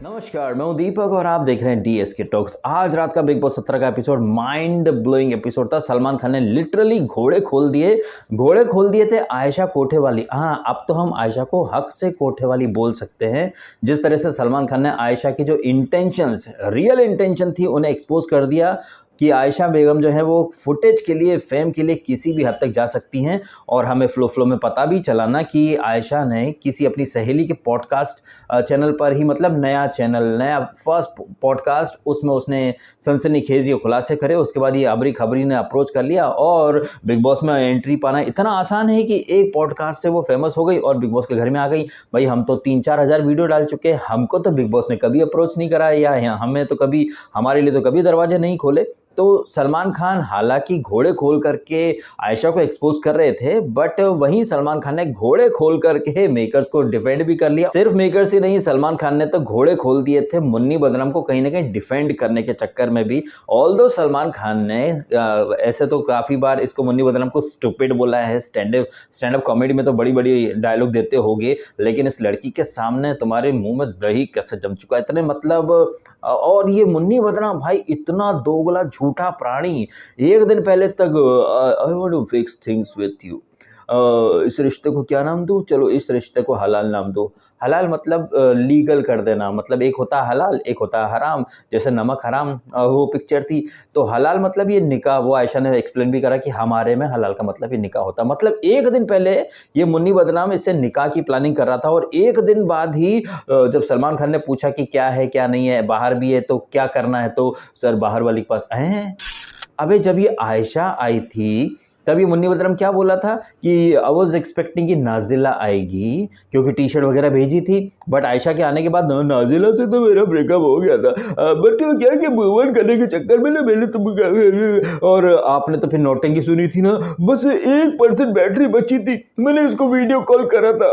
नमस्कार, मैं हूं दीपक और आप देख रहे हैं डीएसके टॉक्स। आज रात का बिग बॉस 17 का एपिसोड माइंड ब्लोइंग एपिसोड था। सलमान खान ने लिटरली घोड़े खोल दिए थे आयशा कोठे वाली। हाँ, अब तो हम आयशा को हक से कोठे वाली बोल सकते हैं। जिस तरह से सलमान खान ने आयशा की जो इंटेंशंस, रियल इंटेंशन थी, उन्हें एक्सपोज कर दिया कि आयशा बेगम जो है वो फुटेज के लिए, फेम के लिए किसी भी हद तक जा सकती हैं। और हमें फ्लो में पता भी चला ना कि आयशा ने किसी अपनी सहेली के पॉडकास्ट चैनल पर ही, मतलब नया चैनल, नया फर्स्ट पॉडकास्ट, उसमें उसने सनसनीखेज ये खुलासे करे। उसके बाद ये अबरी खबरी ने अप्रोच कर लिया और बिग बॉस में एंट्री पाना इतना आसान है कि एक पॉडकास्ट से वो फेमस हो गई और बिग बॉस के घर में आ गई। भाई, हम तो 3-4 हज़ार वीडियो डाल चुके हैं, हमको तो बिग बॉस ने कभी अप्रोच नहीं करा या हमें तो कभी, हमारे लिए तो कभी दरवाजे नहीं खोले। तो सलमान खान हालांकि घोड़े खोल करके आयशा को एक्सपोज कर रहे थे, बट वहीं सलमान खान ने घोड़े खोल करके मेकर्स को डिफेंड भी कर लिया। सिर्फ मेकर्स ही नहीं, सलमान खान ने तो घोड़े खोल दिए थे मुन्नी बदनाम को कहीं ना कहीं डिफेंड करने के चक्कर में भी। ऑल्दो सलमान खान ने ऐसे तो काफ़ी बार इसको, मुन्नी बदनाम को स्टूपिड बोला है। स्टैंड अप कॉमेडी में तो बड़ी बड़ी डायलॉग देते होगे, लेकिन इस लड़की के सामने तुम्हारे मुंह में दही कैसे जम चुका है, इतने मतलब। और ये मुन्नी बदनाम भाई इतना दोगला झूठा प्राणी। एक दिन पहले तक I want to fix things with you, इस रिश्ते को क्या नाम दूं, चलो इस रिश्ते को हलाल नाम दो। हलाल मतलब लीगल कर देना, मतलब एक होता है हलाल, एक होता है हराम। जैसे नमक हराम वो पिक्चर थी, तो हलाल मतलब ये निकाह। वो आयशा ने एक्सप्लेन भी करा कि हमारे में हलाल का मतलब ये निकाह होता। मतलब एक दिन पहले ये मुन्नी बदनाम इससे निकाह की प्लानिंग कर रहा था, और एक दिन बाद ही जब सलमान खान ने पूछा कि क्या है क्या नहीं है, बाहर भी है तो क्या करना है, तो सर बाहर वाले के पास हैं। अबे, जब ये आयशा आई थी तब ये मुन्नी बदनाम क्या बोला था कि आई वॉज एक्सपेक्टिंग कि नाजिला आएगी, क्योंकि टी शर्ट वगैरह भेजी थी। बट आयशा के आने के बाद नाजिला से तो मेरा ब्रेकअप हो गया था, बट क्या कि मूव ऑन करने के चक्कर में ना मैंने तुम, और आपने तो फिर नौटंकी सुनी थी ना, बस 1% बैटरी बची थी, मैंने इसको वीडियो कॉल करा था।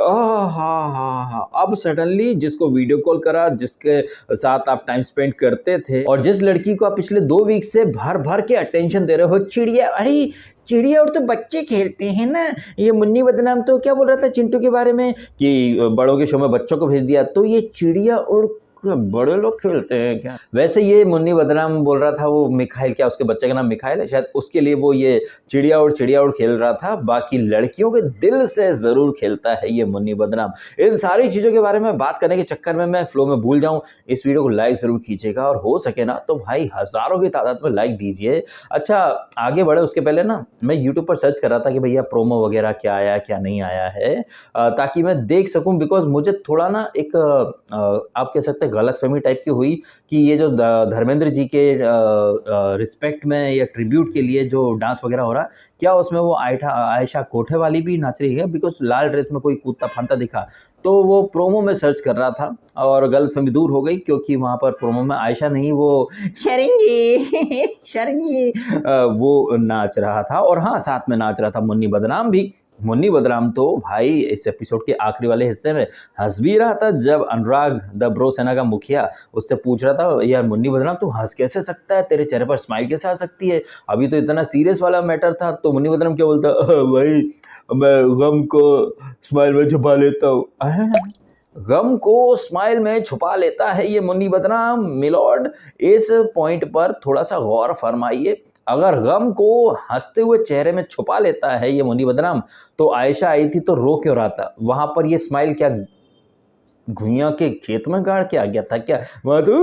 हाँ, अब सडनली जिसको वीडियो कॉल करा, जिसके साथ आप टाइम स्पेंड करते थे, और जिस लड़की को आप पिछले 2 वीक से भर के अटेंशन दे रहे हो, चिड़िया, अरे चिड़िया और तो बच्चे खेलते हैं ना। ये मुन्नी बदनाम तो क्या बोल रहा था चिंटू के बारे में कि बड़ों के शो में बच्चों को भेज दिया, तो ये चिड़िया और बड़े लोग खेलते हैं क्या। वैसे ये मुन्नी बदनाम बोल रहा था वो मिखाइल, क्या उसके बच्चे का नाम मिखाइल है शायद, उसके लिए वो ये चिड़िया और खेल रहा था। बाकी लड़कियों के दिल से जरूर खेलता है ये मुन्नी बदनाम। इन सारी चीज़ों के बारे में बात करने के चक्कर में मैं फ्लो में भूल जाऊं। इस वीडियो को लाइक जरूर कीजिएगा, और हो सके ना तो भाई हज़ारों की तादाद में लाइक दीजिए। अच्छा, आगे बढ़े उसके पहले ना मैं यूट्यूब पर सर्च कर रहा था कि भैया प्रोमो वगैरह क्या आया क्या नहीं आया है, ताकि मैं देख सकूं। बिकॉज मुझे थोड़ा ना एक आप कह सकते गलतफहमी टाइप की हुई कि ये जो धर्मेंद्र जी के रिस्पेक्ट में या ट्रिब्यूट के लिए जो डांस वगैरह हो रहा है, क्या उसमें वो आयशा कोठे वाली भी नाच रही है। बिकॉज लाल ड्रेस में कोई कूदता फांता दिखा, तो वो प्रोमो में सर्च कर रहा था और गलतफहमी दूर हो गई, क्योंकि वहाँ पर प्रोमो में आयशा नहीं, वो शर्ंगी वो नाच रहा था। और हाँ, साथ में नाच रहा था मुन्नी बदनाम भी। मुन्नी बदनाम तो भाई इस एपिसोड के आखिरी वाले हिस्से में हंस भी रहा था, जब अनुराग द ब्रो सेना का मुखिया उससे पूछ रहा था, यार मुन्नी बदनाम तू हंस कैसे सकता है, तेरे चेहरे पर स्माइल कैसे आ सकती है, अभी तो इतना सीरियस वाला मैटर था। तो मुन्नी बदनाम क्या बोलता, भाई मैं गम को स्माइल में छुपा लेता हूँ। गम को स्माइल में छुपा लेता है ये मुन्नी बदनाम। मिलॉर्ड, इस पॉइंट पर थोड़ा सा गौर फरमाइए। अगर गम को हंसते हुए चेहरे में छुपा लेता है ये मुन्नी बदनाम, तो आयशा आई थी तो रो क्यों रहा था? वहां पर ये स्माइल क्या घुइया के खेत में गाड़ के आ गया था क्या? वहां तो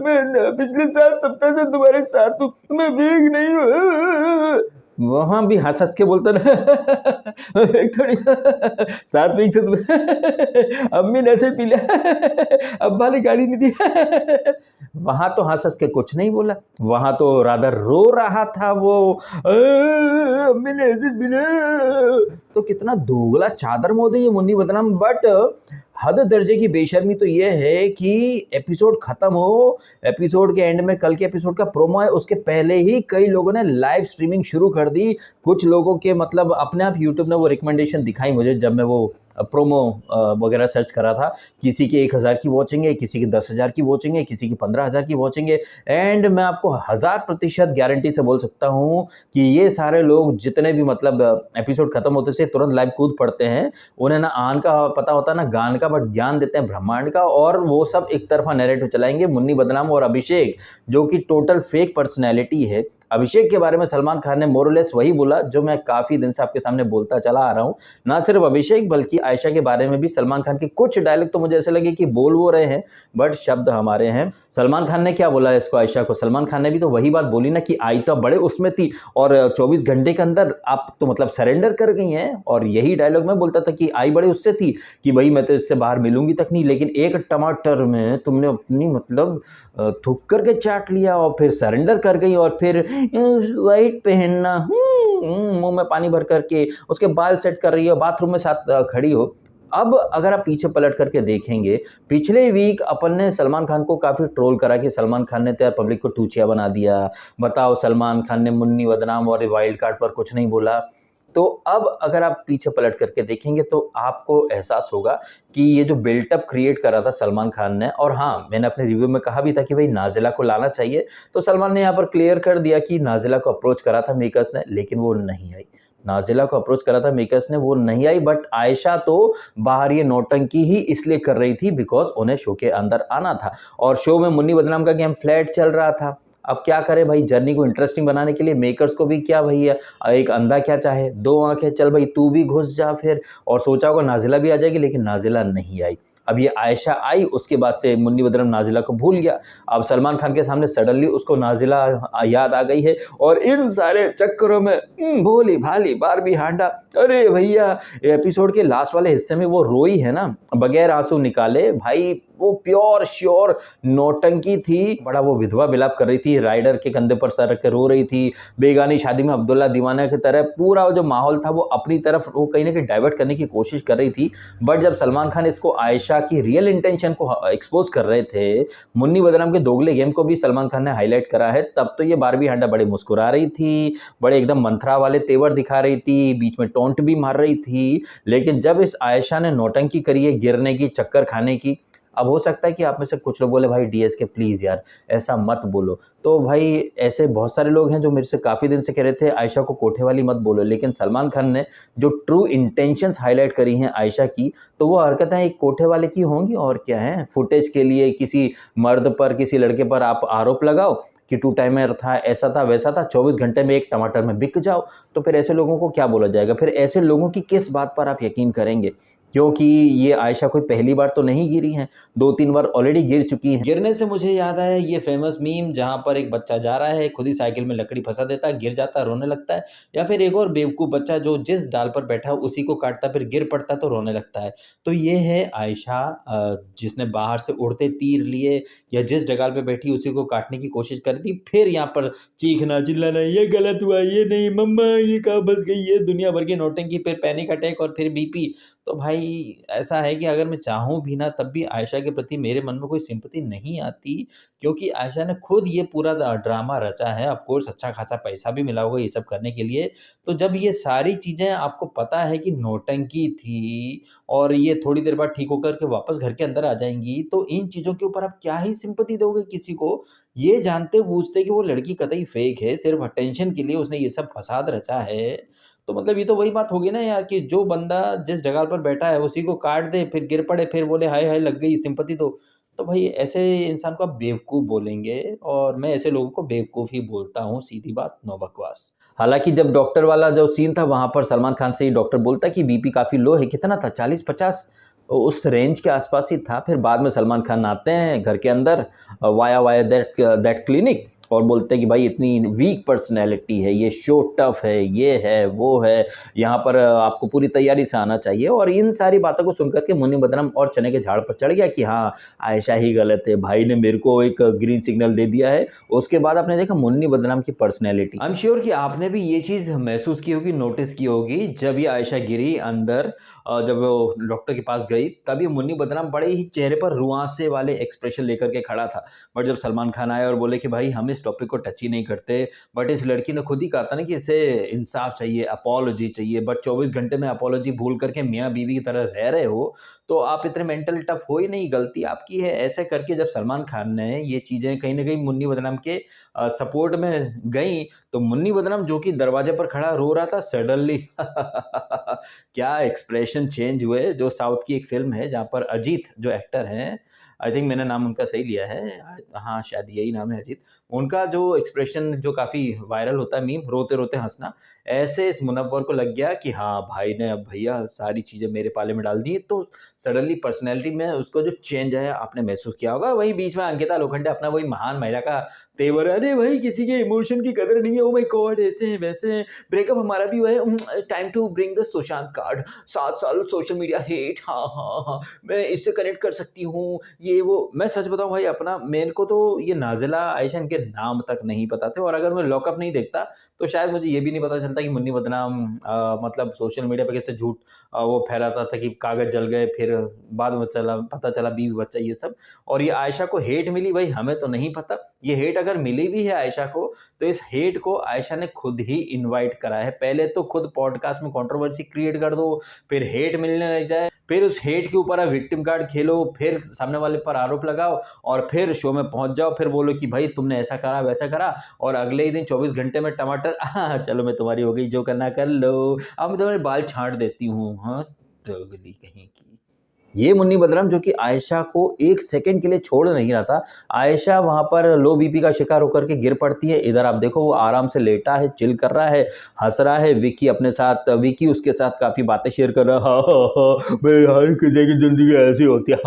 मैं पिछले 7 सप्ताह से तुम्हारे साथ हूं, मैं भीग नहीं हूं, वहां भी हंस के बोलता ना एक थोड़ी 7 वीक से तुम अम्मी ने ऐसे पी लिया, अब्बा ने गाड़ी नहीं दी। वहां तो हंस के कुछ नहीं बोला, वहां तो राधा रो रहा था वो, अम्मी ने ऐसे पी। तो कितना दोगला चादर मोद है ये मुन्नी बदनाम। बट हद दर्जे की बेशर्मी तो ये है कि एपिसोड खत्म हो, एपिसोड के एंड में कल के एपिसोड का प्रोमो है, उसके पहले ही कई लोगों ने लाइव स्ट्रीमिंग शुरू कर दी। कुछ लोगों के मतलब अपने आप यूट्यूब ने वो रिकमेंडेशन दिखाई मुझे, जब मैं वो प्रोमो वगैरह सर्च करा था। किसी की 1000 की वॉचिंग है, किसी की 10,000 की वॉचिंग है, किसी की 15,000 की वॉचिंग है। एंड मैं आपको 1000% गारंटी से बोल सकता हूँ कि ये सारे लोग जितने भी मतलब एपिसोड खत्म होते से तुरंत लाइव कूद पड़ते हैं। उन्हें ना आन का पता होता है ना गान का, बट ज्ञान देते हैं ब्रह्मांड का, और वो सब एक तरफा नैरेटिव चलाएंगे। मुन्नी बदनाम और अभिषेक जो कि टोटल फेक पर्सनैलिटी है। अभिषेक के बारे में सलमान खान ने मोरलेस वही बोला जो मैं काफ़ी दिन से आपके सामने बोलता चला आ रहा हूँ। ना सिर्फ अभिषेक बल्कि आयशा के बारे में भी सलमान खान के कुछ डायलॉग तो मुझे ऐसे लगे कि बोल वो रहे हैं बट शब्द हमारे हैं। सलमान खान ने क्या बोला इसको, आयशा को? सलमान खान ने भी तो वही बात बोली ना कि आई तो बड़े उसमें थी और 24 घंटे के अंदर आप तो मतलब सरेंडर कर गई हैं। और यही डायलॉग मैं बोलता था कि आई बड़े उससे थी कि भाई मैं तो इससे बाहर मिलूंगी तक नहीं, लेकिन एक टमाटर में तुमने अपनी मतलब थूक करके चाट लिया और फिर सरेंडर कर गई और फिर वाइट पहनना, मुंह में पानी भर करके उसके बाल सेट कर रही हो, बाथरूम में साथ खड़ी हो। अब अगर आप पीछे पलट करके देखेंगे, पिछले वीक अपन ने सलमान खान को काफ़ी ट्रोल करा कि सलमान खान ने तो यार पब्लिक को टूचिया बना दिया। बताओ, सलमान खान ने मुन्नी बदनाम और वाइल्ड कार्ड पर कुछ नहीं बोला। तो अब अगर आप पीछे पलट करके देखेंगे तो आपको एहसास होगा कि ये जो बिल्टअप क्रिएट करा था सलमान खान ने, और हाँ मैंने अपने रिव्यू में कहा भी था कि भाई नाजिला को लाना चाहिए, तो सलमान ने यहाँ पर क्लियर कर दिया कि नाजिला को अप्रोच करा था मेकर्स ने, लेकिन वो नहीं आई। नाजिला को अप्रोच करा था मेकर्स ने, वो नहीं आई। बट आयशा तो बाहर ये नौटंकी ही इसलिए कर रही थी बिकॉज उन्हें शो के अंदर आना था, और शो में मुन्नी बदनाम का गेम फ्लैट चल रहा था। अब क्या करें भाई, जर्नी को इंटरेस्टिंग बनाने के लिए मेकर्स को भी क्या भैया, एक अंधा क्या चाहे दो आंखें, चल भाई तू भी घुस जा फिर। और सोचा होगा नाजिला भी आ जाएगी, लेकिन नाजिला नहीं आई। अब ये आयशा आई, उसके बाद से मुन्नी बदनाम नाजिला को भूल गया। अब सलमान खान के सामने सडनली उसको नाजिला याद आ गई है, और इन सारे चक्करों में भोली भाली बारबी हांडा। अरे भैया, एपिसोड के लास्ट वाले हिस्से में वो रोई है ना बगैर आंसू निकाले, भाई वो प्योर श्योर नौटंकी थी। बड़ा वो विधवा विलाप कर रही थी, राइडर के कंधे पर सर रख के रो रही थी, बेगानी शादी में अब्दुल्ला दीवाना की तरह। पूरा जो माहौल था वो अपनी तरफ वो कहीं ना कहीं डाइवर्ट करने की कोशिश कर रही थी। बट जब सलमान खान इसको आयशा की रियल इंटेंशन को एक्सपोज कर रहे थे, मुन्नी बदनाम के दोगले गेम को भी सलमान खान ने हाईलाइट करा है, तब तो ये बारबी हांडा बड़े मुस्कुरा रही थी, बड़े एकदम मंत्रा वाले तेवर दिखा रही थी, बीच में टोंट भी मार रही थी। लेकिन जब इस आयशा ने नौटंकी करी है, गिरने की, चक्कर खाने की, अब हो सकता है कि आप में से कुछ लोग बोले भाई डीएसके प्लीज़ यार ऐसा मत बोलो। तो भाई ऐसे बहुत सारे लोग हैं जो मेरे से काफ़ी दिन से कह रहे थे आयशा को कोठे वाली मत बोलो, लेकिन सलमान खान ने जो ट्रू इंटेंशंस हाईलाइट करी हैं आयशा की, तो वो हरकतें एक कोठे वाले की होंगी और क्या है। फुटेज के लिए किसी मर्द पर, किसी लड़के पर आप आरोप लगाओ कि टू टाइमर था, ऐसा था, वैसा था, 24 घंटे में एक टमाटर में बिक जाओ, तो फिर ऐसे लोगों को क्या बोला जाएगा? फिर ऐसे लोगों की किस बात पर आप यकीन करेंगे? क्योंकि ये आयशा कोई पहली बार तो नहीं गिरी हैं, 2-3 बार ऑलरेडी गिर चुकी हैं। गिरने से मुझे याद आया ये फेमस मीम जहाँ पर एक बच्चा जा रहा है, खुद ही साइकिल में लकड़ी फंसा देता है, गिर जाता है, रोने लगता है। या फिर एक और बेवकूफ़ बच्चा जो जिस डाल पर बैठा है उसी को काटता है, फिर गिर पड़ता है तो रोने लगता है। तो ये है आयशा, जिसने बाहर से उड़ते तीर लिए या जिस डगाल पे बैठी उसी को काटने की कोशिश करी थी, फिर यहाँ पर चीखना चिल्लाना, ये गलत हुआ, ये नहीं मम्मा, ये कहाँ फंस गई, ये दुनिया भर की नौटंकी, फिर पैनिक अटैक और फिर बीपी। तो भाई ऐसा है कि अगर मैं चाहूँ भी ना तब भी आयशा के प्रति मेरे मन में कोई सिंपैथी नहीं आती, क्योंकि आयशा ने खुद ये पूरा ड्रामा रचा है। ऑफ कोर्स अच्छा खासा पैसा भी मिला होगा ये सब करने के लिए। तो जब ये सारी चीज़ें आपको पता है कि नौटंकी थी और ये थोड़ी देर बाद ठीक होकर के वापस घर के अंदर आ जाएँगी, तो इन चीज़ों के ऊपर आप क्या ही सिंपैथी दोगे किसी को? ये जानते-बूझते कि वो लड़की कतई फेक है, सिर्फ़ अटेंशन के लिए उसने ये सब फ़साद रचा है। तो मतलब ये तो वही बात होगी ना यार कि जो बंदा जिस जगह पर बैठा है उसी को काट दे, फिर गिर पड़े, फिर बोले हाय हाय लग गई सिंपैथी दो। तो भाई ऐसे इंसान को आप बेवकूफ़ बोलेंगे, और मैं ऐसे लोगों को बेवकूफ़ ही बोलता हूँ, सीधी बात, नो बकवास। हालाँकि जब डॉक्टर वाला जो सीन था वहाँ पर सलमान खान से ही डॉक्टर बोलता है कि बीपी काफ़ी लो है, कितना था 40-50 उस रेंज के आसपास ही था। फिर बाद में सलमान खान आते हैं घर के अंदर वाया दैट क्लिनिक और बोलते हैं कि भाई इतनी वीक पर्सनैलिटी है, ये शो टफ है, ये है, वो है, यहाँ पर आपको पूरी तैयारी से आना चाहिए। और इन सारी बातों को सुनकर के मुन्नी बदनाम और चने के झाड़ पर चढ़ गया कि हाँ आयशा ही गलत है, भाई ने मेरे को एक ग्रीन सिग्नल दे दिया है। उसके बाद आपने देखा मुन्नी बदनाम की पर्सनैलिटी। आई एम श्योर कि आपने भी ये चीज़ महसूस की होगी, नोटिस की होगी, जब ये आयशा गिरी अंदर, जब वो डॉक्टर के पास गई गई तब ये मुन्नी बदनाम बड़े ही चेहरे पर रुआंसे वाले एक्सप्रेशन लेकर के खड़ा था। बट जब सलमान खान आए और बोले कि भाई हम इस टॉपिक को टच ही नहीं करते, बट इस लड़की ने खुद ही कहा था ना कि इसे इंसाफ चाहिए, अपॉलॉजी चाहिए, बट 24 घंटे में अपॉलॉजी भूल करके मियाँ बीवी की तरह रह रहे हो तो आप इतने मेंटल टफ हो ही नहीं, गलती आपकी है। ऐसे करके जब सलमान खान ने ये चीज़ें कहीं न कहीं मुन्नी बदनाम के सपोर्ट में गई, तो मुन्नी बदनाम जो कि दरवाजे पर खड़ा रो रहा था, सडनली क्या एक्सप्रेशन चेंज हुए। जो साउथ की एक फ़िल्म है जहाँ पर अजीत जो एक्टर हैं, आई थिंक मैंने नाम उनका सही लिया है, हाँ, शायद यही नाम है अजीत। उनका जो एक्सप्रेशन जो काफ़ी वायरल होता है मीम, रोते-रोते हँसना, ऐसे इस मुनव्वर को लग गया कि हाँ, भाई ने अब भैया सारी चीज़ें मेरे पाले में डाल दी, तो सडनली पर्सनैलिटी में उसको जो चेंज आया आपने महसूस किया होगा। वहीं बीच में अंकिता लोखंडे अपना वही महान महिला का तेवर, अरे भाई किसी के इमोशन की कदर नहीं है, ओह माय गॉड ऐसे हैं वैसे हैं, ब्रेकअप हमारा भी हुआ है, time to bring the Sushant card, 7 साल सोशल मीडिया हेट, हाँ, हाँ, हाँ, मैं इससे कनेक्ट कर सकती हूँ, ये वो। मैं सच बताऊँ भाई अपना, मेरे को तो ये नाज़िला आयशा इनके नाम तक नहीं पता थे, और अगर मैं लॉकअप नहीं देखता तो शायद मुझे ये भी नहीं पता चलता कि मुन्नी बदनाम मतलब सोशल मीडिया पे कैसे झूठ वो फैलाता था कि कागज़ जल गए, फिर बाद में पता चला बीवी बच्चा ये सब। और ये आयशा को हेट मिली, भाई हमें तो नहीं पता। ये हेट अगर मिली भी है आयशा को, तो इस हेट को आयशा ने खुद ही इनवाइट करा है। पहले तो खुद पॉडकास्ट में कंट्रोवर्सी क्रिएट कर दो, फिर हेट मिलने लग जाए, फिर उस हेट के ऊपर आप विक्टिम कार्ड खेलो, फिर सामने वाले पर आरोप लगाओ, और फिर शो में पहुंच जाओ, फिर बोलो कि भाई तुमने ऐसा करा वैसा करा, और अगले ही दिन 24 घंटे में टमाटर, चलो मैं तुम्हारी हो गई, जो करना कर लो, अब मैं तुम्हारे बाल छांट देती हूँ, हाँ, दोगली कहीं की। ये मुन्नी बदनाम जो कि आयशा को 1 सेकंड के लिए छोड़ नहीं रहा था। आयशा वहाँ पर लो बीपी का शिकार होकर के गिर पड़ती है। इधर आप देखो वो आराम से लेटा है, चिल कर रहा है, हँस रहा है। विक्की उसके साथ काफ़ी बातें शेयर कर रहा है। हाँ, हाँ, हाँ, मैं हर किसी की ज़िंदगी ऐसी होती है।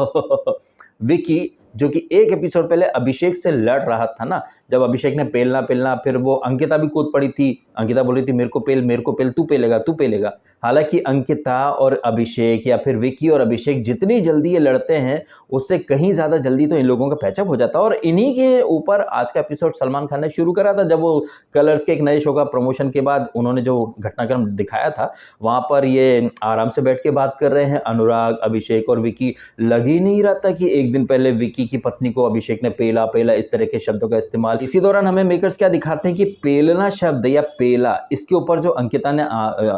विक्की जो कि एक एपिसोड पहले अभिषेक से लड़ रहा था ना, जब अभिषेक ने पेलना, फिर वो अंकिता भी कूद पड़ी थी। अंकिता बोल रही थी मेरे को पेल, तू पेलेगा। हालाँकि अंकिता और अभिषेक या फिर विक्की और अभिषेक जितनी जल्दी ये लड़ते हैं, उससे कहीं ज़्यादा जल्दी तो इन लोगों का पैचअप हो जाता है। और इन्हीं के ऊपर आज का एपिसोड सलमान खान ने शुरू करा था, जब वो कलर्स के एक नए शो का प्रमोशन के बाद उन्होंने जो घटनाक्रम दिखाया था, वहाँ पर ये आराम से बैठ के बात कर रहे हैं अनुराग, अभिषेक और विक्की। लग ही नहीं रहा था कि एक दिन पहले विक्की की पत्नी को अभिषेक ने पेला, इस तरह के शब्दों का इस्तेमाल। इसी दौरान हमें मेकर्स क्या दिखाते हैं कि पेलना शब्द या पेला, इसके ऊपर जो अंकिता ने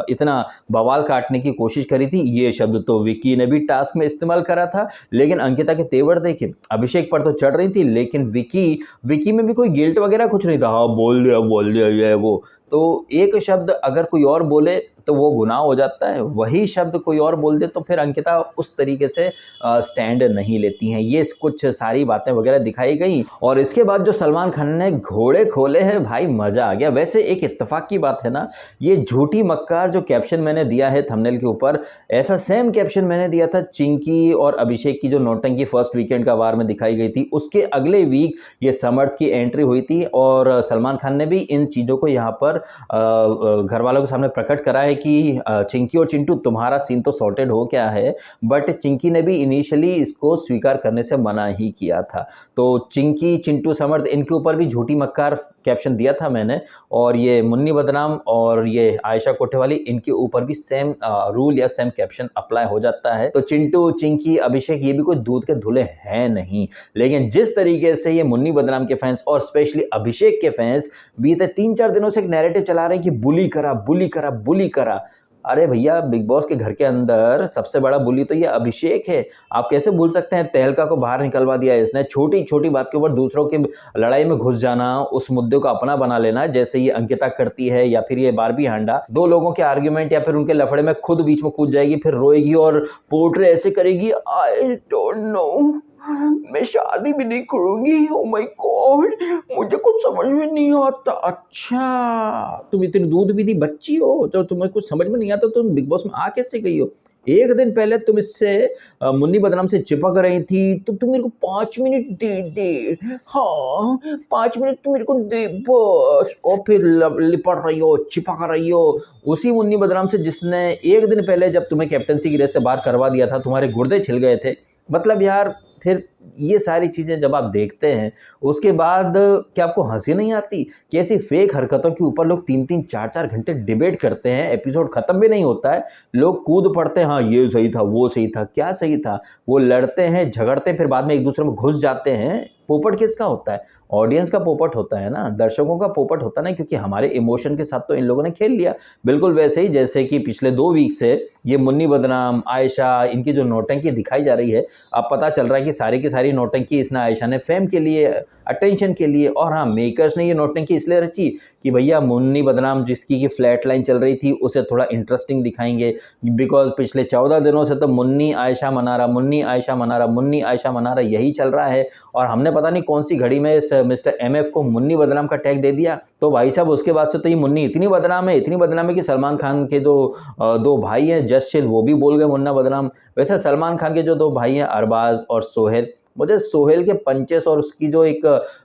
इतना बवाल काटने की कोशिश करी थी, ये शब्द तो विक्की ने भी टास्क में इस्तेमाल करा था। लेकिन अंकिता के तेवर देखिए, अभिषेक पर तो चढ़ रही थी, लेकिन विक्की में भी कोई गिल्ट वगैरह कुछ नहीं था। हाँ, बोल दिया ये वो। तो एक शब्द अगर कोई और बोले तो वो गुनाह हो जाता है, वही शब्द कोई और बोल दे तो फिर अंकिता उस तरीके से स्टैंड नहीं लेती हैं। ये कुछ सारी बातें वगैरह दिखाई गई, और इसके बाद जो सलमान खान ने घोड़े खोले हैं, भाई मज़ा आ गया। वैसे एक इत्तेफाक की बात है ना, ये झूठी मक्कार जो कैप्शन मैंने दिया है थंबनेल के ऊपर, ऐसा सेम कैप्शन मैंने दिया था चिंकी और अभिषेक की जो नौटंकी फर्स्ट वीकेंड का वार में दिखाई गई थी। उसके अगले वीक ये समर्थ की एंट्री हुई थी, और सलमान खान ने भी इन चीज़ों को यहाँ पर घर वालों के सामने प्रकट करा है कि चिंकी और चिंटू तुम्हारा सीन तो सॉर्टेड हो क्या है। बट चिंकी ने भी इनिशियली इसको स्वीकार करने से मना ही किया था। तो चिंकी, चिंटू, समर्थ इनके ऊपर भी झूठी मक्कार कैप्शन दिया था मैंने, और ये मुन्नी बदनाम और ये आयशा कोठेवाली, इनके ऊपर भी सेम रूल या सेम कैप्शन अप्लाई हो जाता है। तो चिंटू, चिंकी, अभिषेक ये भी कोई दूध के धुले हैं नहीं, लेकिन जिस तरीके से ये मुन्नी बदनाम के फैंस और स्पेशली अभिषेक के फैंस बीते 3-4 दिनों से एक नैरेटिव चला रहे हैं कि बुली करा। अरे भैया, बिग बॉस के घर के अंदर सबसे बड़ा बुली तो ये अभिषेक है। आप कैसे भूल सकते हैं? तहलका को बाहर निकलवा दिया इसने, छोटी बात के ऊपर दूसरों की लड़ाई में घुस जाना, उस मुद्दे को अपना बना लेना, जैसे ये अंकिता करती है या फिर ये बारबी हांडा। 2 लोगों के आर्ग्यूमेंट या फिर उनके लफड़े में खुद बीच में कूद जाएगी, फिर रोएगी और पोर्ट्रे ऐसे करेगी, आई डोंट नो, मैं शादी भी नहीं करूंगी, ओह माय गॉड, मुझे कुछ समझ में नहीं आता। अच्छा, तुम इतनी दूध भी दी बच्ची हो तो तुम्हें कुछ समझ में नहीं आता, तुम बिग बॉस में आ कैसे गई हो? एक दिन पहले तुम इससे मुन्नी बदनाम से चिपक रही थी, तो तुम मेरे को 5 मिनट दे। हाँ, 5 मिनट तुम मेरे को दे बस, और फिर लिपट रही हो, चिपक रही हो। उसी मुन्नी बदनाम से जिसने एक दिन पहले जब तुम्हें कैप्टनसी की रेस से बाहर करवा दिया था, तुम्हारे गुर्दे छिल गए थे। मतलब यार, फिर ये सारी चीज़ें जब आप देखते हैं उसके बाद क्या आपको हंसी नहीं आती कि ऐसी फेक हरकतों के ऊपर लोग 3-3 4-4 घंटे डिबेट करते हैं, एपिसोड खत्म भी नहीं होता है, लोग कूद पड़ते हैं, हाँ ये सही था, वो सही था, क्या सही था, वो लड़ते हैं, झगड़ते हैं, फिर बाद में एक दूसरे में घुस जाते हैं। पोपट किसका होता है? ऑडियंस का पोपट होता है ना, दर्शकों का पोपट होता है ना, क्योंकि हमारे इमोशन के साथ तो इन लोगों ने खेल लिया। बिल्कुल वैसे ही जैसे कि पिछले 2 वीक से ये मुन्नी बदनाम, आयशा, इनकी जो नौटंकी दिखाई जा रही है, अब पता चल रहा है कि सारी की सारी नौटंकी इसने आयशा ने फेम के लिए, अटेंशन के लिए, और हाँ मेकर्स ने ये नौटंकी इसलिए रची कि भैया मुन्नी बदनाम जिसकी की फ्लैट लाइन चल रही थी उसे थोड़ा इंटरेस्टिंग दिखाएंगे, बिकॉज पिछले 14 दिनों से तो मुन्नी आयशा मना रहा, मुन्नी आयशा मना रहा, मुन्नी आयशा मना रहा, यही चल रहा है। और हमने पता नहीं कौन सी घड़ी में इस मिस्टर MF को मुन्नी बदनाम का टैग दे दिया, तो भाई साहब उसके बाद से तो ये मुन्नी इतनी बदनाम है, इतनी बदनाम है कि सलमान खान के जो 2 भाई हैं जसशील, वो भी बोल गए मुन्ना बदनाम। वैसे सलमान खान के जो 2 भाई हैं अरबाज और सोहेल, मुझे सोहेल के पंचेस और उसकी जो एक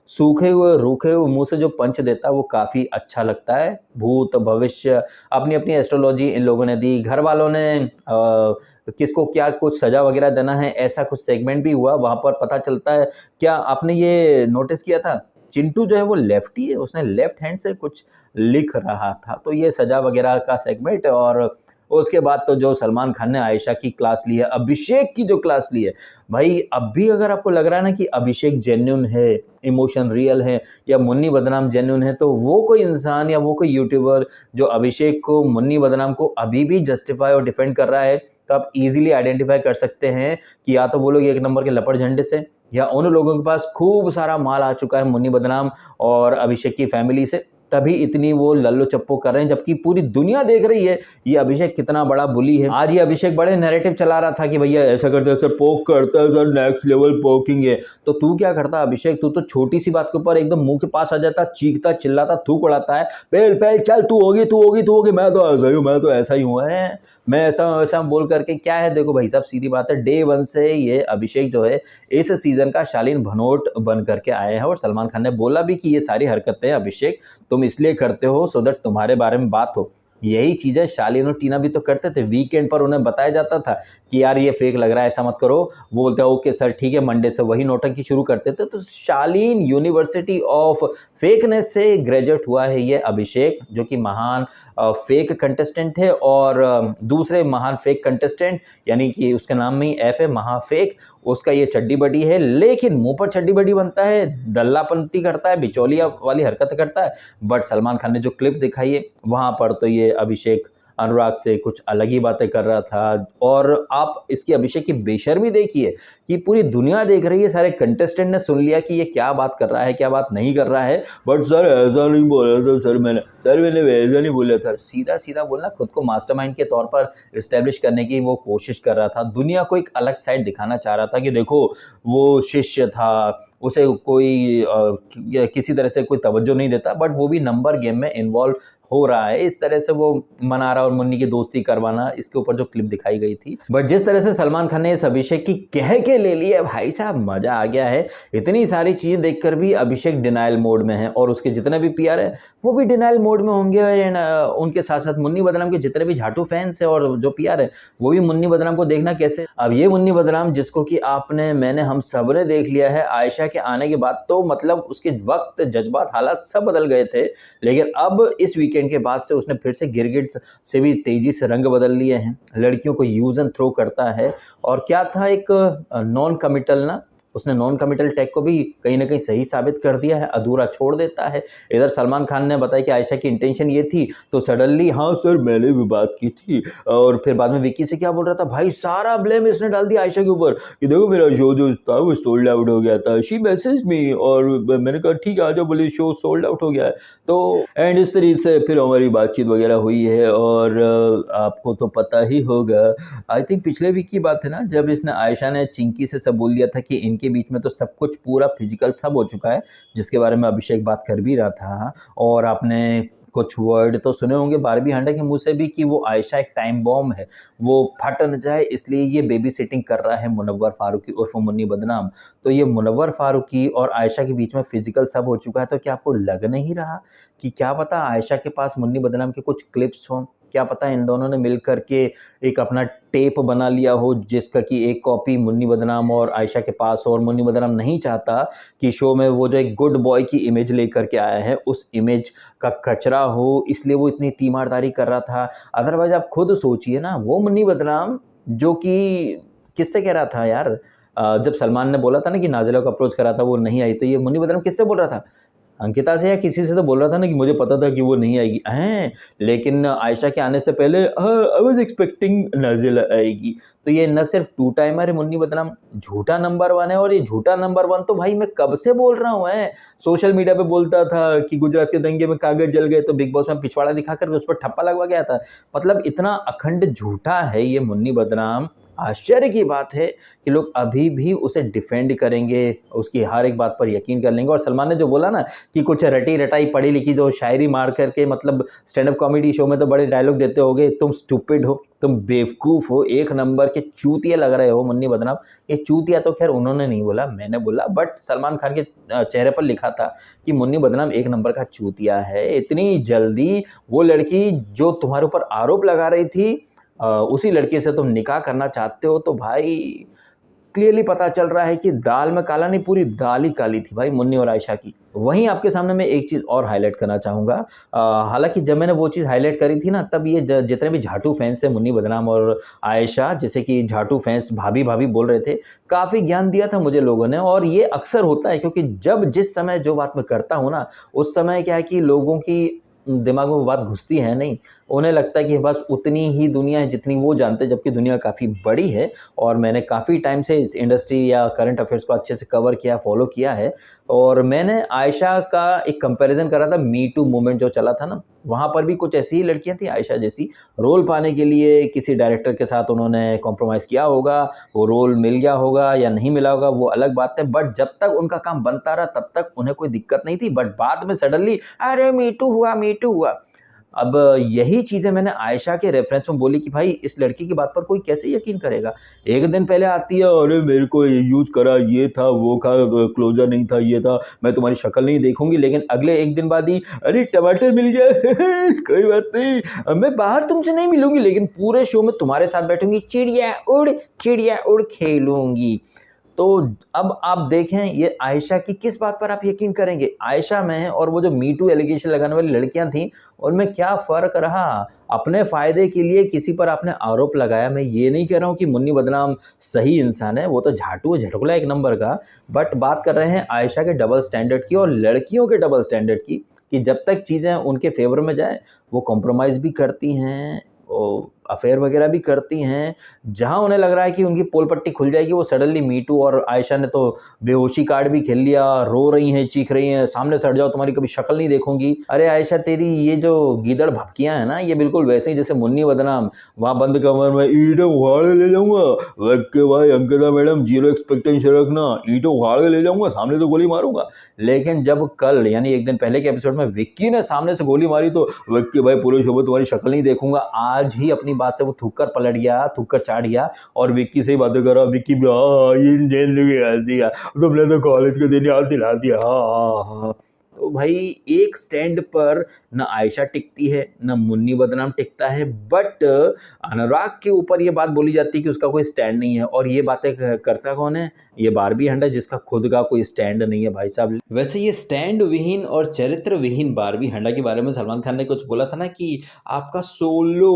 सूखे हुए रूखे हुए मुंह से जो पंच देता है वो काफ़ी अच्छा लगता है। भूत भविष्य अपनी अपनी एस्ट्रोलॉजी इन लोगों ने दी, घर वालों ने किसको क्या कुछ सजा वगैरह देना है, ऐसा कुछ सेगमेंट भी हुआ, वहाँ पर पता चलता है। क्या आपने ये नोटिस किया था, चिंटू जो है वो लेफ्टी है, उसने लेफ्ट हैंड से कुछ लिख रहा था, तो ये सजा वगैरह का सेगमेंट। और उसके बाद तो जो सलमान खान ने आयशा की क्लास ली है, अभिषेक की जो क्लास ली है, भाई अब भी अगर आपको लग रहा है ना कि अभिषेक जेन्युइन है, इमोशन रियल है, या मुन्नी बदनाम जेन्युइन है, तो वो कोई इंसान या वो कोई यूट्यूबर जो अभिषेक को, मुन्नी बदनाम को अभी भी जस्टिफाई और डिफेंड कर रहा है, तो आप इजीली आइडेंटिफाई कर सकते हैं कि या तो वो लोग एक नंबर के लपड़ झंडे से, या उन लोगों के पास खूब सारा माल आ चुका है मुन्नी बदनाम और अभिषेक की फैमिली से, तभी इतनी वो लल्लो चप्पो कर रहे हैं, जबकि पूरी दुनिया देख रही है ये अभिषेक कितना बड़ा बुली है। आज ये अभिषेक बड़े नैरेटिव चला रहा था कि भैया ऐसा करते हैं सर, पोक करता है सर, नेक्स्ट लेवल पोकिंग है। तो तू क्या करता अभिषेक? तू तो छोटी सी बात के ऊपर एकदम मुंह के पास आ जाता, चीखता चिल्लाता, थूक उड़ाता है, पहल पहल चल, तू होगी तू होगी तू होगी, मैं तो ऐसा ही हूँ, मैं तो ऐसा ही हूँ, मैं ऐसा बोल करके क्या है। देखो भाई साहब सीधी बात है, डे 1 से ये अभिषेक जो है इस सीजन का शालीन भनोट बन करके आए हैं, और सलमान खान ने बोला भी कि ये सारी हरकतें अभिषेक तुम इसलिए करते हो सो दैट तुम्हारे बारे में बात हो। यही चीज़ें शालीन और टीना भी तो करते थे। वीकेंड पर उन्हें बताया जाता था कि यार ये फेक लग रहा है, ऐसा मत करो, वो बोलते हैं ओके सर ठीक है, मंडे से वही नौटंकी शुरू करते थे। तो शालीन यूनिवर्सिटी ऑफ फेकनेस से ग्रेजुएट हुआ है ये अभिषेक, जो कि महान फेक कंटेस्टेंट है, और दूसरे महान फेक कंटेस्टेंट यानी कि उसके नाम में ही एफ है, महाफेक, उसका ये चड्डी बडी है, लेकिन मुंह पर चड्डी बडी बनता है, दल्लापंती करता है, बिचौलिया वाली हरकत करता है। बट सलमान खान ने जो क्लिप दिखाई है वहां पर तो ये अभिषेक अनुराग से कुछ अलग ही बातें कर रहा था। और आप इसकी अभिषेक की बेशर्मी देखिए कि पूरी दुनिया देख रही है, सारे कंटेस्टेंट ने सुन लिया कि ये क्या बात कर रहा है, क्या बात नहीं कर रहा है। बट सर ऐसा नहीं बोला था सर, मैंने ऐसा नहीं बोला था। सीधा सीधा बोलना, खुद को मास्टरमाइंड के तौर पर इस्टेब्लिश करने की वो कोशिश कर रहा था, दुनिया को एक अलग साइड दिखाना चाह रहा था कि देखो वो शिष्य था, उसे कोई किसी तरह से कोई तवज्जो नहीं देता, बट वो भी नंबर गेम में इन्वॉल्व हो रहा है, इस तरह से वो मना रहा और मुन्नी की दोस्ती करवाना, इसके ऊपर जो क्लिप दिखाई गई थी। बट जिस तरह से सलमान खान ने इस अभिषेक की कह के ले ली है, भाई साहब मजा आ गया है। इतनी सारी चीजें देखकर भी अभिषेक डिनाइल मोड में है, और उसके जितने भी पीआर है वो भी डिनाइल मोड में होंगे। उनके साथ साथ मुन्नी बदनाम के जितने भी झाटू फैंस है और जो पीआर है वो भी मुन्नी बदनाम को देखना कैसे। अब ये मुन्नी बदनाम जिसको कि आपने, मैंने, हम सब ने देख लिया है आयशा के आने के बाद, तो मतलब उसके वक्त जज्बात हालात सब बदल गए थे, लेकिन अब इस वीकेंड के बाद से उसने फिर से गिरगिट से भी तेजी से रंग बदल लिए हैं, लड़कियों को यूज एंड थ्रो करता है। और क्या था एक नॉन कमिटल ना, उसने नॉन कमिटल टैग को भी कहीं ना कहीं सही साबित कर दिया है, अधूरा छोड़ देता है। इधर सलमान खान ने बताया कि आयशा की इंटेंशन ये थी, तो सडनली हाँ सर मैंने भी बात की थी, और फिर बाद में विक्की से क्या बोल रहा था, भाई सारा ब्लेम इसने डाल दिया आयशा के ऊपर कि देखो मेरा शो जो था वो सोल्ड आउट हो गया था, शी मैसेज मी, और मैंने कहा ठीक है आ जाओ, बोले शो सोल्ड आउट हो गया है। तो एंड इस तरीके से फिर हमारी बातचीत वगैरह हुई है। और आपको तो पता ही होगा, आई थिंक पिछले वीक की बात है ना, जब इसने आयशा ने चिंकी से सब बोल दिया था कि इनके बीच में तो सब कुछ पूरा फिजिकल सब हो चुका है, जिसके बारे में अभिषेक बात कर भी रहा था। और आपने कुछ वर्ड तो सुने होंगे बारबी हांडा के मुंह से भी कि वो आयशा एक टाइम बॉम्ब है, वो फट न जाए इसलिए ये बेबी सिटिंग कर रहा है मुनव्वर फारूकी उर्फ मुन्नी बदनाम। तो ये मुनव्वर फारूकी और आयशा के बीच में फिजिकल सब हो चुका है, तो क्या आपको लग नहीं रहा कि क्या पता आयशा के पास मुन्नी बदनाम के कुछ क्लिप्स हों, क्या पता इन दोनों ने मिल करके एक अपना टेप बना लिया हो जिसका कि एक कॉपी मुन्नी बदनाम और आयशा के पास हो, और मुन्नी बदनाम नहीं चाहता कि शो में वो जो एक गुड बॉय की इमेज लेकर के आया है उस इमेज का कचरा हो, इसलिए वो इतनी तीमारदारी कर रहा था। अदरवाइज आप खुद सोचिए ना, वो मुन्नी बदनाम जो कि किससे कह रहा था यार, जब सलमान ने बोला था ना कि नाज़िला को अप्रोच करा था वो नहीं आई, तो ये मुन्नी बदनाम किससे बोल रहा था? अंकिता से या किसी से तो बोल रहा था ना कि मुझे पता था कि वो नहीं आएगी हैं, लेकिन आयशा के आने से पहले आई वाज एक्सपेक्टिंग नाज़िला आएगी। तो ये न सिर्फ टू टाइमर है मुन्नी बदनाम, झूठा नंबर 1 है, और ये झूठा नंबर 1 तो भाई मैं कब से बोल रहा हूँ सोशल मीडिया पे बोलता था कि गुजरात के दंगे में कागज जल गए तो बिग बॉस में पिछवाड़ा दिखा करके उस पर ठप्पा लगवा गया था। मतलब इतना अखंड झूठा है ये मुन्नी बदनाम, आश्चर्य की बात है कि लोग अभी भी उसे डिफेंड करेंगे, उसकी हर एक बात पर यकीन कर लेंगे। और सलमान ने जो बोला ना कि कुछ रटी रटाई पढ़ी लिखी जो शायरी मार करके, मतलब स्टैंड अप कॉमेडी शो में तो बड़े डायलॉग देते होगे, तुम स्टूपिड हो, तुम बेवकूफ़ हो, एक नंबर के चूतिया लग रहे हो मुन्नी बदनाम। ये चूतिया तो खैर उन्होंने नहीं बोला, मैंने बोला, बट सलमान खान के चेहरे पर लिखा था कि मुन्नी बदनाम एक नंबर का चूतिया है। इतनी जल्दी वो लड़की जो तुम्हारे ऊपर आरोप लगा रही थी उसी लड़के से तुम निकाह करना चाहते हो, तो भाई क्लियरली पता चल रहा है कि दाल में काला नहीं, पूरी दाल ही काली थी भाई मुन्नी और आयशा की। वहीं आपके सामने मैं एक चीज़ और हाईलाइट करना चाहूँगा। हालाँकि जब मैंने वो चीज़ हाईलाइट करी थी ना, तब ये जितने भी झाटू फैंस हैं मुन्नी बदनाम और आयशा, जैसे कि झाटू फैंस भाभी भाभी बोल रहे थे, काफ़ी ज्ञान दिया था मुझे लोगों ने। और ये अक्सर होता है क्योंकि जब जिस समय जो बात मैं करता हूँ ना, उस समय क्या है कि लोगों की दिमाग में वो बात घुसती है नहीं, उन्हें लगता है कि बस उतनी ही दुनिया है जितनी वो जानते हैं, जबकि दुनिया काफ़ी बड़ी है। और मैंने काफ़ी टाइम से इस इंडस्ट्री या करंट अफेयर्स को अच्छे से कवर किया, फॉलो किया है। और मैंने आयशा का एक कंपैरिजन करा था मी टू मूवमेंट जो चला था ना, वहाँ पर भी कुछ ऐसी ही लड़कियाँ थी आयशा जैसी, रोल पाने के लिए किसी डायरेक्टर के साथ उन्होंने कॉम्प्रोमाइज़ किया होगा, वो रोल मिल गया होगा या नहीं मिला होगा वो अलग बात है, बट जब तक उनका काम बनता रहा तब तक उन्हें कोई दिक्कत नहीं थी। बट बाद में सडनली अरे मी टू हुआ। अब यही चीज़ें मैंने आयशा के रेफरेंस में बोली कि भाई इस लड़की की बात पर कोई कैसे यकीन करेगा। एक दिन पहले आती है, अरे मेरे को ये यूज़ करा, ये था, वो था, क्लोज़र नहीं था, ये था, मैं तुम्हारी शक्ल नहीं देखूँगी। लेकिन अगले एक दिन बाद ही अरे टमाटर मिल गया कोई बात नहीं, अब मैं बाहर तुमसे नहीं मिलूँगी लेकिन पूरे शो में तुम्हारे साथ बैठूँगी, चिड़िया उड़ खेलूँगी। तो अब आप देखें ये आयशा की किस बात पर आप यकीन करेंगे? आयशा में और वो जो मी टू एलिगेशन लगाने वाली लड़कियां थीं, उनमें क्या फ़र्क रहा? अपने फ़ायदे के लिए किसी पर आपने आरोप लगाया। मैं ये नहीं कह रहा हूँ कि मुन्नी बदनाम सही इंसान है, वो तो झाटू है, झटकुला एक नंबर का। बट बात कर रहे हैं आयशा के डबल स्टैंडर्ड की और लड़कियों के डबल स्टैंडर्ड की, कि जब तक चीज़ें उनके फ़ेवर में जाएँ, वो कॉम्प्रोमाइज़ भी करती हैं, वो अफ़ेयर वगैरह भी करती हैं। जहाँ उन्हें लग रहा है कि उनकी पोल पट्टी खुल जाएगी, वो सडनली मी टू, और आयशा ने तो बेहोशी कार्ड भी खेल लिया, रो रही हैं, चीख रही हैं, सामने से हट जाओ तुम्हारी कभी शक्ल नहीं देखूँगी। अरे आयशा, तेरी ये जो गीदड़ भभकियाँ हैं ना, ये बिल्कुल वैसे ही जैसे मुन्नी बदनाम वहाँ बंद कमरे में ईंटें उखाड़ के ले जाऊँगा, ओके भाई अंकिता मैडम जीरो एक्सपेक्टेशन रखना, ईंटें उखाड़ के ले जाऊँगा, सामने तो गोली मारूँगा। लेकिन जब कल यानी एक दिन पहले के एपिसोड में विक्की ने सामने से गोली मारी तो विक्की भाई पूरे शो में तुम्हारी शक्ल नहीं देखूँगा, आज ही अपनी बात से वो थूक कर पलट गया, थूक कर चाट गया और विक्की से ही बातें कर रहा। विक्की भी ये जेल गया दिया, तुमने तो कॉलेज के दिन याद दिला दिया। हाँ। तो भाई एक स्टैंड पर न आयशा टिकती है, न मुन्नी बदनाम टिकता है, बट अनुराग के ऊपर ये बात बोली जाती है कि उसका कोई स्टैंड नहीं है। और ये बातें करता कौन है? ये बारबी हंडा, जिसका खुद का कोई स्टैंड नहीं है भाई साहब। वैसे ये स्टैंड विहीन और चरित्र विहीन बारबी हंडा के बारे में सलमान खान ने कुछ बोला था ना कि आपका सोलो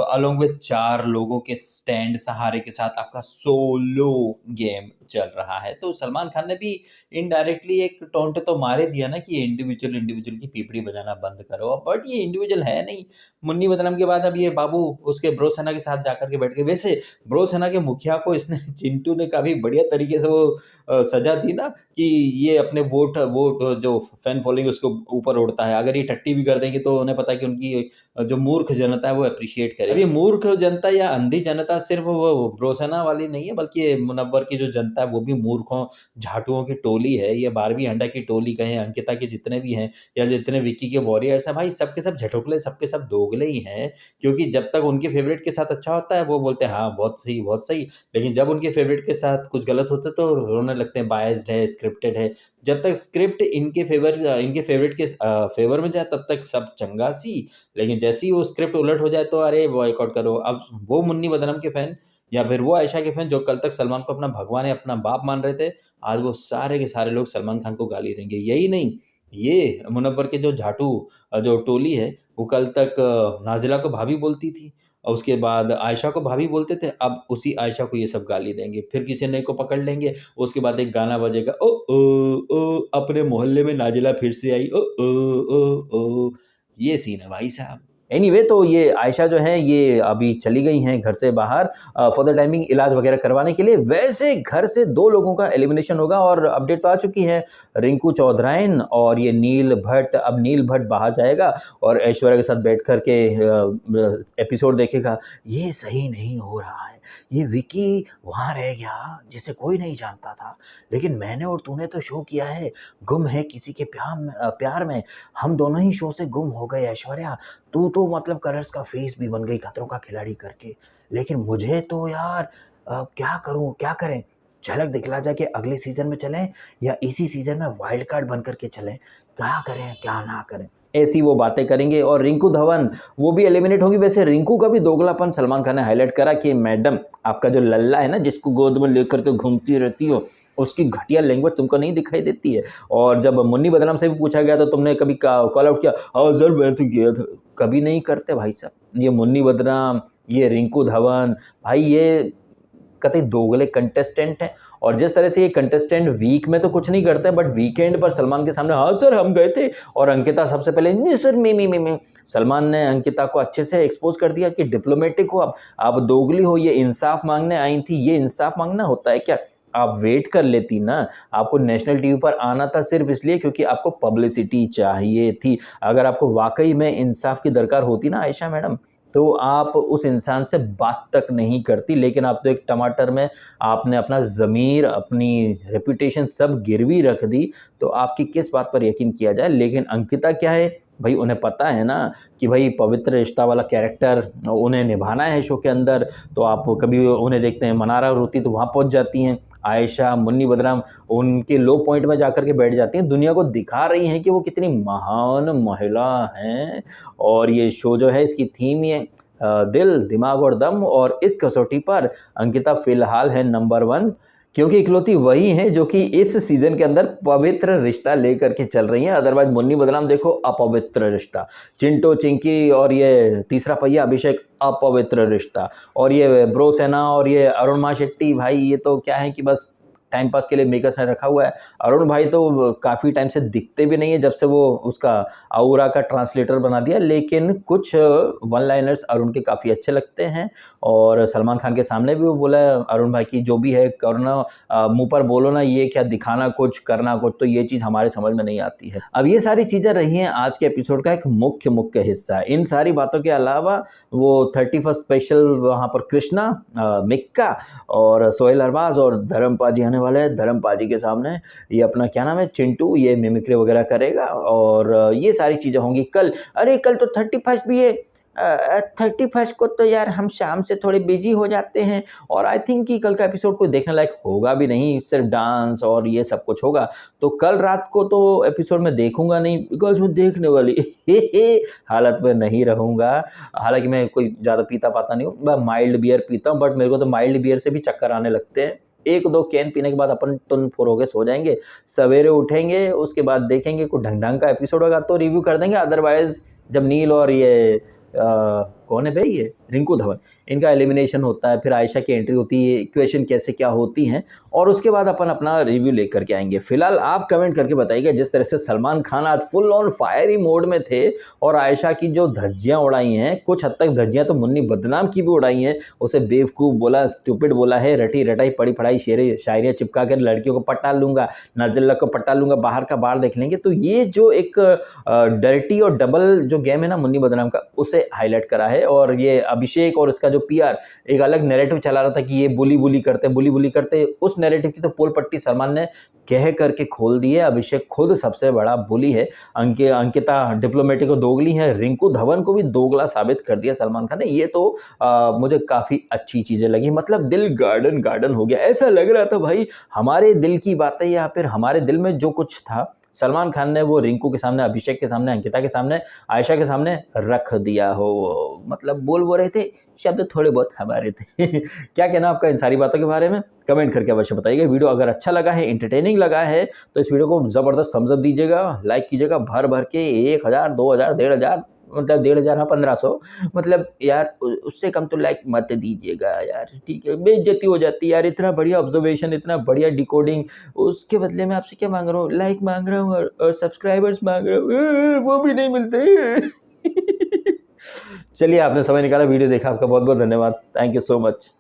अलोंग विद 4 लोगों के स्टैंड सहारे के साथ आपका सोलो गेम चल रहा है। तो सलमान खान ने भी इनडायरेक्टली एक टोंट तो मारे दिया ना कि इंडिविजुअल की पीपड़ी बजाना बंद करो। बट ये इंडिविजुअल है नहीं। मुन्नी बदनाम के बाद अब ये बाबू उसके ब्रो सेना के साथ जाकर के बैठ गए। वैसे ब्रो सेना के मुखिया को इसने चिंटू ने काफ़ी बढ़िया तरीके से वो सजा दी ना कि ये अपने वोट जो फैन फॉलोइंग उसके ऊपर उड़ता है। अगर ये टट्टी भी कर देंगे तो उन्हें पता है कि उनकी जो मूर्ख जनता है वो एप्रिशिएट करे। अब ये मूर्ख जनता या अंधी जनता सिर्फ वो ब्रो सेना वाली नहीं है, बल्कि मुनव्वर की जो जनता जानता है, वो भी मूर्खों झाटुओं की टोली है। ये बारहवीं अंडा की टोली कहें, अंकिता के जितने भी हैं या जितने विक्की के वॉरियर्स हैं, भाई सब के सब झटोकले, सब के सब दोगले ही हैं। क्योंकि जब तक उनके फेवरेट के साथ अच्छा होता है वो बोलते हैं हाँ बहुत सही बहुत सही, लेकिन जब उनके फेवरेट के साथ कुछ गलत होता है तो रोने लगते हैं, बायस्ड है, स्क्रिप्टेड है। जब तक स्क्रिप्ट इनके फेवरेट के फेवर में जाए तब तक सब चंगा सी, लेकिन जैसे ही वो स्क्रिप्ट उलट हो जाए तो अरे बॉयकॉट करो। अब वो मुन्नी बदनम के फैन या फिर वो आयशा के फैन जो कल तक सलमान को अपना भगवान या अपना बाप मान रहे थे, आज वो सारे के सारे लोग सलमान खान को गाली देंगे। यही नहीं, ये मुनव्वर के जो जो टोली है, वो कल तक नाज़िला को भाभी बोलती थी और उसके बाद आयशा को भाभी बोलते थे, अब उसी आयशा को ये सब गाली देंगे। फिर किसी नए को पकड़ लेंगे, उसके बाद एक गाना बजेगा, ओ ओ ओ अपने मोहल्ले में नाज़िला फिर से आई, ओ ओ ओ ओ। ये सीन है भाई साहब। एनीवे तो ये आयशा जो हैं ये अभी चली गई हैं घर से बाहर फॉर द टाइमिंग इलाज वगैरह करवाने के लिए। वैसे घर से 2 लोगों का एलिमिनेशन होगा और अपडेट तो आ चुकी है, रिंकू चौधराइन और ये नील भट्ट। अब नील भट्ट बाहर जाएगा और ऐश्वर्या के साथ बैठ कर के एपिसोड देखेगा। ये सही नहीं हो रहा है, ये विकी वहाँ रह गया जिसे कोई नहीं जानता था, लेकिन मैंने और तूने तो शो किया है, गुम है किसी के प्यार में, हम दोनों ही शो से गुम हो गए ऐश्वर्या। तू तो मतलब कलर्स का फेस भी बन गई खतरों का खिलाड़ी करके, लेकिन मुझे तो यार क्या करूं क्या करें। झलक दिखला जाए कि अगले सीजन में चलें या इसी सीजन में वाइल्ड कार्ड बन करके चलें, क्या करें क्या ना करें। ऐसी वो बातें करेंगे। और रिंकू धवन वो भी एलिमिनेट होंगी। वैसे रिंकू का भी दोगलापन सलमान खान ने हाईलाइट करा कि मैडम आपका जो लल्ला है ना, जिसको गोद में लेकर के घूमती रहती हो, उसकी घटिया लैंग्वेज तुमको नहीं दिखाई देती है। और जब मुन्नी बदनाम से भी पूछा गया तो तुमने कभी कॉल आउट किया, हाँ सर मैं तो किया था। कभी नहीं करते भाई साहब। ये मुन्नी बदनाम, ये रिंकू धवन, भाई ये कतई दोगले कंटेस्टेंट हैं। और जिस तरह से ये कंटेस्टेंट वीक में तो कुछ नहीं करते बट वीकेंड पर सलमान के सामने हाँ सर हम गए थे, और अंकिता सबसे पहले नहीं सर मैं सलमान ने अंकिता को अच्छे से एक्सपोज कर दिया कि डिप्लोमेटिक हो आप दोगली हो, ये इंसाफ मांगने आई थी। ये इंसाफ मांगना होता है क्या? आप वेट कर लेती ना, आपको नेशनल टीवी पर आना था सिर्फ इसलिए क्योंकि आपको पब्लिसिटी चाहिए थी। अगर आपको वाकई में इंसाफ की दरकार होती ना आयशा मैडम, तो आप उस इंसान से बात तक नहीं करती। लेकिन आप तो एक टमाटर में आपने अपना ज़मीर, अपनी रेपुटेशन सब गिरवी रख दी, तो आपकी किस बात पर यकीन किया जाए। लेकिन अंकिता क्या है भाई, उन्हें पता है ना कि भाई पवित्र रिश्ता वाला कैरेक्टर उन्हें निभाना है शो के अंदर। तो आप कभी उन्हें देखते हैं मनारा और रोती तो वहाँ पहुँच जाती हैं। आयशा, मुन्नी बदनाम उनके लो पॉइंट में जाकर के बैठ जाती हैं, दुनिया को दिखा रही हैं कि वो कितनी महान महिला हैं। और ये शो जो है इसकी थीम ये दिल, दिमाग और दम, और इस कसौटी पर अंकिता फ़िलहाल है नंबर 1, क्योंकि इकलौती वही हैं जो कि इस सीज़न के अंदर पवित्र रिश्ता लेकर के चल रही हैं। अदरवाइज़ मुन्नी बदनाम देखो अपवित्र रिश्ता, चिंटू चिंकी और ये तीसरा पहिया अभिषेक अपवित्र रिश्ता, और ये ब्रो सेना और ये अरुण माशेट्टी, भाई ये तो क्या है कि बस टाइम पास के लिए मेकर्स ने रखा हुआ है। अरुण भाई तो काफ़ी टाइम से दिखते भी नहीं है जब से वो उसका आउरा का ट्रांसलेटर बना दिया, लेकिन कुछ वन लाइनर्स अरुण के काफ़ी अच्छे लगते हैं। और सलमान खान के सामने भी वो बोला है अरुण भाई की जो भी है करना, मुंह पर बोलो ना, ये क्या दिखाना कुछ करना कुछ, तो ये चीज़ हमारे समझ में नहीं आती है। अब ये सारी चीज़ें रही हैं आज के एपिसोड का एक मुख्य हिस्सा। इन सारी बातों के अलावा वो 31st स्पेशल वहाँ पर कृष्णा, मिक्का और सोहेल अरबाज और धर्म पाजी आने वाले हैं। धर्म पाजी के सामने ये अपना क्या नाम है चिंटू, ये मिमिक्री वगैरह करेगा और ये सारी चीज़ें होंगी कल। अरे कल तो 31st भी है। 31st को तो यार हम शाम से थोड़े बिजी हो जाते हैं, और आई थिंक कि कल का एपिसोड कोई देखने लायक होगा भी नहीं, सिर्फ डांस और ये सब कुछ होगा। तो कल रात को तो एपिसोड में देखूंगा नहीं, बिकॉज मैं देखने वाली हालत में नहीं रहूँगा। हालांकि मैं कोई ज़्यादा पीता पाता नहीं हूँ, मैं माइल्ड बियर पीता हूँ, बट मेरे को तो माइल्ड बियर से भी चक्कर आने लगते हैं। 1-2 कैन पीने के बाद अपन टुन फुर होके सो जाएंगे, सवेरे उठेंगे, उसके बाद देखेंगे कोई ढंग का एपिसोड होगा तो रिव्यू कर देंगे। अदरवाइज जब नील और ये कौन है भाई, ये रिंकू धवन, इनका एलिमिनेशन होता है, फिर आयशा की एंट्री होती है, इक्वेशन कैसे क्या होती हैं, और उसके बाद अपन अपना रिव्यू लेकर के आएंगे। फिलहाल आप कमेंट करके बताइएगा, जिस तरह से सलमान खान आज फुल ऑन फायरी मोड में थे और आयशा की जो धज्जियाँ उड़ाई हैं, कुछ हद तक धज्जियाँ तो मुन्नी बदनाम की भी उड़ाई हैं, उसे बेवकूफ़ बोला, स्टूपिड बोला है, रटी रटाई पढ़ी पढ़ाई शायरियाँ चिपका कर लड़कियों को पटा लूँगा, नाज़िला को पटा लूँगा, बाहर का बाहर देख लेंगे। तो ये जो एक डर्टी और डबल जो गेम है ना मुन्नी बदनाम का, उसे हाईलाइट करा है। है और ये अभिषेक और इसका जो पीआर एक अलग नैरेटिव चला रहा था कि ये बुली करते, उस नैरेटिव की तो पोल पट्टी सलमान ने कह करके खोल दी है। अभिषेक खुद सबसे बड़ा बुली है, अंकिता डिप्लोमेटिक को दोगली है, रिंकू धवन को भी दोगला साबित कर दिया सलमान खान ने। ये तो मुझे काफ़ी अच्छी चीज़ें लगी, मतलब दिल गार्डन गार्डन हो गया। ऐसा लग रहा था भाई हमारे दिल की बातें या फिर हमारे दिल में जो कुछ था सलमान खान ने वो रिंकू के सामने, अभिषेक के सामने, अंकिता के सामने, आयशा के सामने रख दिया हो। मतलब बोल वो रहे थे, शब्द थोड़े बहुत हमारे थे। क्या कहना आपका इन सारी बातों के बारे में? कमेंट करके अवश्य बताइएगा। वीडियो अगर अच्छा लगा है, एंटरटेनिंग लगा है तो इस वीडियो को ज़बरदस्त थम्स अप दीजिएगा, लाइक कीजिएगा भर के 1000, 2000, 1500, मतलब 1500, हाँ 1500, मतलब यार उससे कम तो लाइक मत दीजिएगा यार, ठीक है? बेइज्जती हो जाती है यार, इतना बढ़िया ऑब्जर्वेशन, इतना बढ़िया डिकोडिंग, उसके बदले में आपसे क्या मांग रहा हूँ? लाइक मांग रहा हूँ और सब्सक्राइबर्स मांग रहा हूँ, वो भी नहीं मिलते। चलिए, आपने समय निकाला, वीडियो देखा, आपका बहुत बहुत धन्यवाद। Thank you so much.